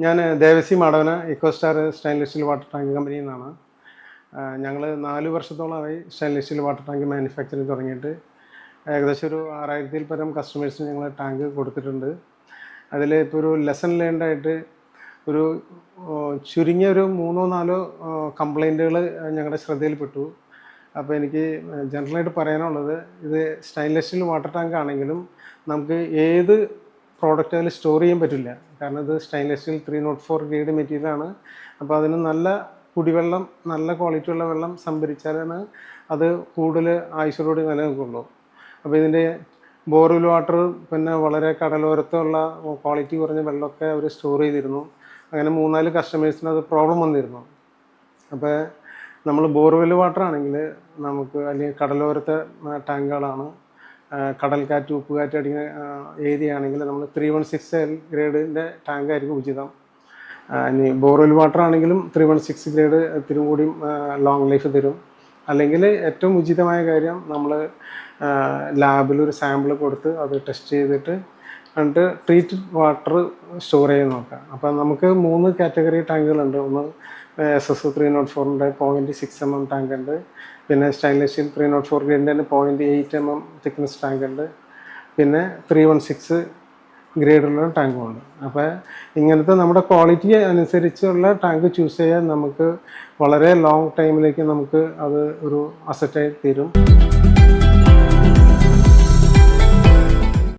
ഞാൻ Devasi Madavana Ecostar stainless steel water tank കമ്പനിയിൽ നിന്നാണ്. ഞങ്ങൾ 4 വർഷത്തോളമായി stainless steel water tank manufacturing തുടങ്ങിയിട്ട് ഏകദേശം ഒരു 6000-ൽ പരം കസ്റ്റമേഴ്സിന് ഞങ്ങൾ ടാങ്ക് കൊടുത്തിട്ടുണ്ട്. അതിൽ ഇപ്പോൾ ഒരു ലെസൺ ലേൺഡായിട്ട് ഒരു ചുരുങ്ങിയ ഒരു 3-4 കംപ്ലൈൻറ്റുകൾ ഞങ്ങളുടെ ശ്രദ്ധയിൽപ്പെട്ടു. അപ്പോൾ എനിക്ക് ജനറലായിട്ട് പറയാനുള്ളത്, ഇത് സ്റ്റെയിൻലെസ് സ്റ്റീൽ വാട്ടർ ടാങ്ക് ആണെങ്കിലും നമുക്ക് ഏത് പ്രോഡക്റ്റ് അതിൽ സ്റ്റോർ ചെയ്യാൻ പറ്റില്ല. കാരണം ഇത് സ്റ്റെയിൻലെസ് സ്റ്റീൽ 304 ഗ്രേഡ് മെറ്റീരിയലാണ്. അപ്പോൾ അതിന് നല്ല കുടിവെള്ളം, നല്ല ക്വാളിറ്റിയുള്ള വെള്ളം സംഭരിച്ചാലാണ് അത് കൂടുതൽ ആയുസ്സോടുകൂടി നിലനിൽക്കുള്ളൂ. അപ്പോൾ ഇതിൻ്റെ ബോർവെൽ വാട്ടർ പിന്നെ വളരെ കടലോരത്തുള്ള ക്വാളിറ്റി കുറഞ്ഞ വെള്ളമൊക്കെ അവർ സ്റ്റോർ ചെയ്തിരുന്നു. അങ്ങനെ 3-4 കസ്റ്റമേഴ്സിന് അത് പ്രോബ്ലം വന്നിരുന്നു. അപ്പോൾ നമ്മൾ ബോർവെൽ വാട്ടർ ആണെങ്കിൽ നമുക്ക്, അല്ലെങ്കിൽ കടലോരത്തെ ടാങ്കുകളാണ്, കടൽക്കാറ്റ് ഉപ്പുകാറ്റ് അടിക്കുന്ന ഏരിയ ആണെങ്കിൽ നമ്മൾ 316 ഗ്രേഡിൻ്റെ ടാങ്കായിരിക്കും ഉചിതം. ഇനി ബോർവെൽ വാട്ടർ ആണെങ്കിലും 316 ഗ്രേഡ് ഇത്തിരി കൂടി ലോങ് ലൈഫ് തരും. അല്ലെങ്കിൽ ഏറ്റവും ഉചിതമായ കാര്യം, നമ്മൾ ലാബിലൊരു സാമ്പിൾ കൊടുത്ത് അത് ടെസ്റ്റ് ചെയ്തിട്ട് എന്നിട്ട് ട്രീറ്റഡ് വാട്ടർ സ്റ്റോർ ചെയ്ത് നോക്കാം. അപ്പം നമുക്ക് 3 കാറ്റഗറി ടാങ്കുകളുണ്ട്. ഒന്ന് SS 304-ൻ്റെ 0.6 mm ടാങ്ക് ഉണ്ട്. പിന്നെ stainless steel 304 ഗ്രേഡിൻ്റെ 0.8 mm thickness tank ഉണ്ട്. പിന്നെ 316 ഗ്രേഡുള്ള ടാങ്കുമുണ്ട്. അപ്പോൾ ഇങ്ങനത്തെ നമ്മുടെ ക്വാളിറ്റി അനുസരിച്ചുള്ള ടാങ്ക് ചൂസ് ചെയ്യാൻ നമുക്ക് വളരെ ലോങ് ടൈമിലേക്ക് നമുക്ക് അത് ഒരു അസറ്റായി തീരും.